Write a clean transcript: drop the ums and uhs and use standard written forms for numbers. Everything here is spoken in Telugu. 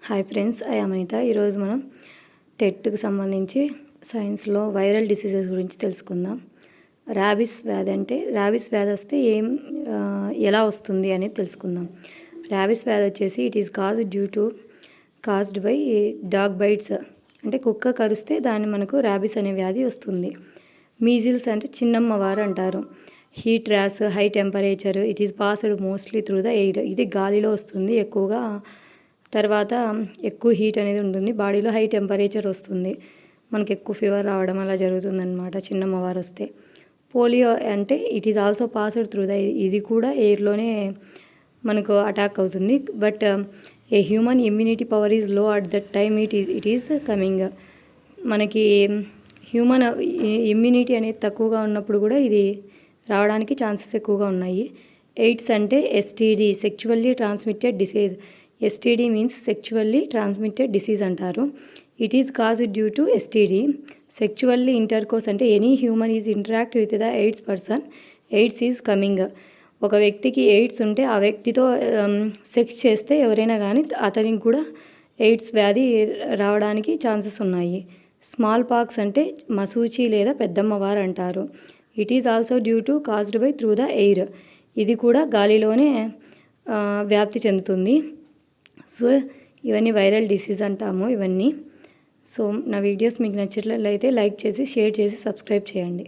Hi friends, I am Anitha. ఈరోజు మనం టెట్కి సంబంధించి సైన్స్లో వైరల్ డిసీజెస్ గురించి తెలుసుకుందాం. ర్యాబిస్ వ్యాధి అంటే ర్యాబిస్ వ్యాధి వస్తే ఎలా వస్తుంది అనేది తెలుసుకుందాం. ర్యాబిస్ వ్యాధి వచ్చేసి it is caused by dog bites, అంటే కుక్క కరిస్తే దాన్ని మనకు ర్యాబిస్ అనే వ్యాధి వస్తుంది. మీజిల్స్ అంటే చిన్నమ్మవారు అంటారు. Heat rash, high temperature, it is passed mostly through the air. ఇది గాలిలో వస్తుంది ఎక్కువగా. తర్వాత ఎక్కువ హీట్ అనేది ఉంటుంది, బాడీలో హై టెంపరేచర్ వస్తుంది, మనకు ఎక్కువ ఫీవర్ రావడం అలా జరుగుతుందన్నమాట చిన్నమ్మవారు వస్తే. పోలియో అంటే it is also passed through the, ఇది కూడా ఎయిర్లోనే మనకు అటాక్ అవుతుంది. But a human immunity power is low at that time it is coming. మనకి హ్యూమన్ ఇమ్యూనిటీ అనేది తక్కువగా ఉన్నప్పుడు కూడా ఇది రావడానికి ఛాన్సెస్ ఎక్కువగా ఉన్నాయి. ఎయిడ్స్ అంటే STD, sexually transmitted disease. STD means sexually transmitted disease అంటారు. It is caused due to STD. Sexually intercourse అంటే any human is interact with the AIDS person, AIDS is coming. ఒక వ్యక్తికి ఎయిడ్స్ ఉంటే ఆ వ్యక్తితో సెక్స్ చేస్తే ఎవరైనా కానీ అతనికి కూడా ఎయిడ్స్ వ్యాధి రావడానికి ఛాన్సెస్ ఉన్నాయి. స్మాల్ పాక్స్ అంటే మసూచి లేదా పెద్దమ్మవారు అంటారు. It is also due to caused by through the air. ఇది కూడా గాలిలోనే వ్యాప్తి చెందుతుంది. సో ఇవన్నీ వైరల్ డిసీజ్ అంటాము ఇవన్నీ. సో నా వీడియోస్ మీకు నచ్చినట్లయితే లైక్ చేసి, షేర్ చేసి, సబ్స్క్రైబ్ చేయండి.